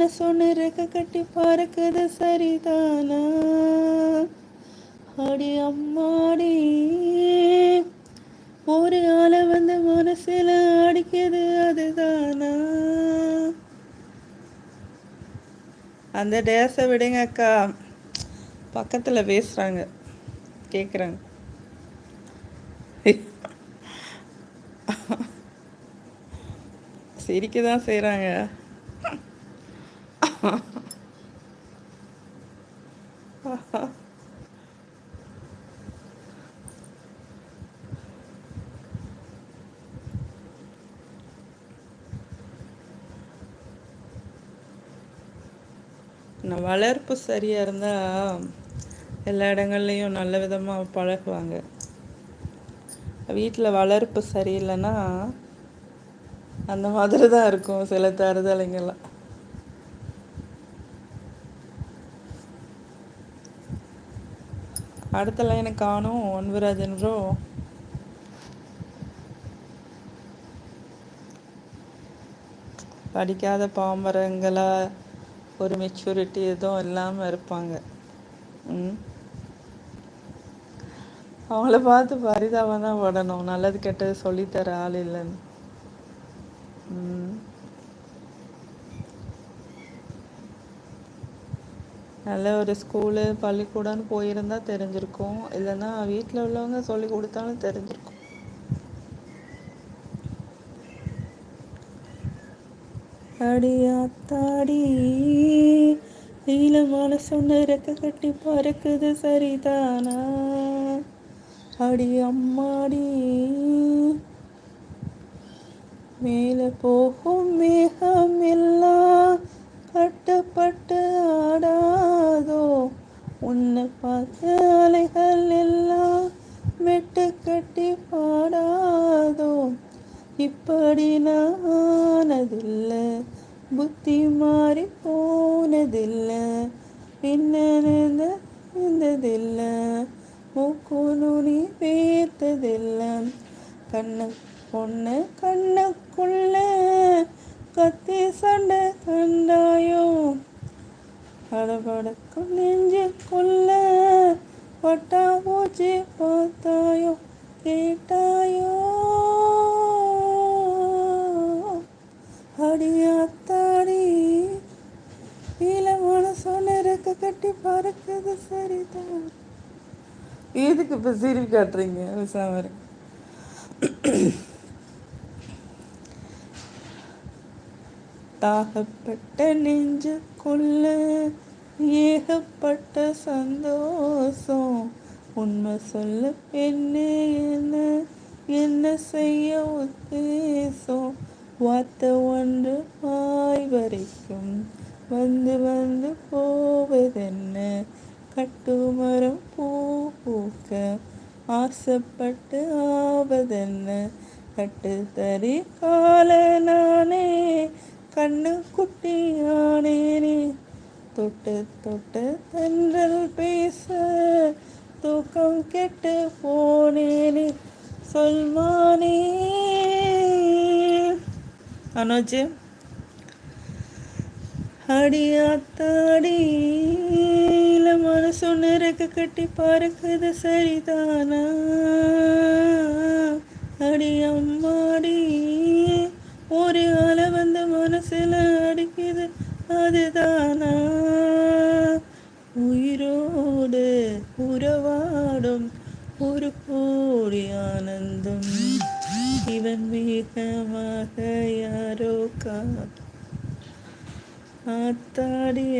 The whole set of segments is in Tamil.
மனசொன்னு ரெக்க கட்டி பறக்குது சரிதானா? அடி அம்மாடி, ஒரு ஆளை வந்து மனசுல அடிக்குது அதுதானா? அந்த டேஸை விடுங்க அக்கா, பக்கத்தில் பேசுகிறாங்க, கேட்குறாங்க. சிரிக்க தான் செய்கிறாங்க. வளர்ப்பு சரியாக இருந்தால் எல்லா இடங்கள்லையும் நல்ல விதமாக பழகுவாங்க. வீட்டில் வளர்ப்பு சரியில்லைன்னா அந்த மாதிரி தான் இருக்கும் சில தருதலைங்கள்லாம். அடுத்த லைனை காணும் அன்புராஜன் ப்ரோ. படிக்காத பாமரங்களா ஒரு மெச்சூரிட்டி எதுவும் இல்லாமல் இருப்பாங்க. அவங்கள பார்த்து பரிதாபம் தான் படணும், நல்லது கெட்டது சொல்லித்தர ஆள் இல்லைன்னு. நல்ல ஒரு ஸ்கூலு பள்ளிக்கூடம்னு போயிருந்தா தெரிஞ்சிருக்கும், இல்லைன்னா வீட்டில் உள்ளவங்க சொல்லி கொடுத்தாலும் தெரிஞ்சிருக்கும். அடியாத்தாடி, நீளமான சொன்ன ரெக்க கட்டி பறக்குது சரிதானா? அடி அம்மாடி, மேலே போகும் மேகம் எல்லாம் கட்டுப்பட்டு ஆடாதோ, உன்னை பார்த்த அலைகள் எல்லாம் மெட்டு கட்டி பாடாதோ. இப்படி நானதில்லை, புத்தி மாறி போனதில்லை, பின்னதில்லை, மூக்குனு நீ பேர்த்ததில்லை. கண்ணு பொண்ணு கண்ணுக்குள்ள கத்தி சண்டை கண்டாயோ, படபடக்கும் நெஞ்சுக்குள்ள பட்டா பூச்சி பார்த்தாயோ, கேட்டாயோ. அடியாத்தாடி, நீளமான சொன்ன ரெக்க கட்டி பறக்குது சரிதான். எதுக்கு இப்போ சிரிப்பு காட்டுறீங்க விசாமரி? தாகப்பட்ட நெஞ்சுக்குள்ள ஏகப்பட்ட சந்தோஷம், உண்மை சொல்ல பெண்ணே என்ன செய்ய உத்தேசம். வார்த்தை ஒன்று வாய் வரைக்கும் வந்து வந்து போவதென்ன, கட்டுமரம் பூ பூக்க ஆசைப்பட்டு ஆவதென்ன. கட்டு தறி கால நானே கண்ணு குட்டியானேனே, தொட்டு தொட்டு தென்றல் பேச தூக்கம் கெட்டு போனேனே, சொல்மானே. அனோஜ், அடியாத்தாடி, மனசு நிறக்க கட்டி பறக்குது சரிதானா? அடி அம்மாடி, ஒரு அலை வந்து மனசுல அடிக்குது அதுதானா? உயிரோடு உறவாடும் ஒரு கோடி ஆனந்தம், இவன் வேகமாக யாரோ ஆத்தாடிய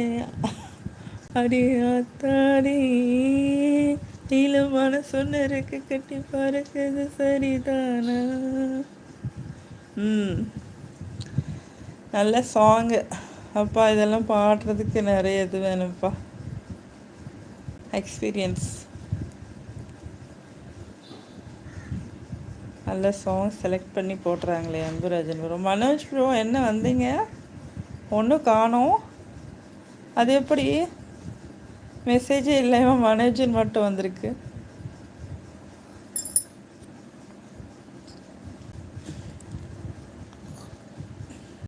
அடி ஆத்தாடி, நீளமான சொன்ன ரெக்க கட்டி பறக்குது சரிதானா? நல்ல சாங்கு அப்பா. இதெல்லாம் பாடுறதுக்கு நிறைய இது வேணும்ப்பா, எக்ஸ்பீரியன்ஸ். நல்ல சாங் செலக்ட் பண்ணி போட்டுறாங்களே அன்புராஜன் ப்ரோ. மனோஜ் ப்ரோ என்ன வந்தீங்க, ஒன்றும் காணோம். அது எப்படி மெசேஜே இல்லாமல் மனோஜன் மட்டும் வந்திருக்கு?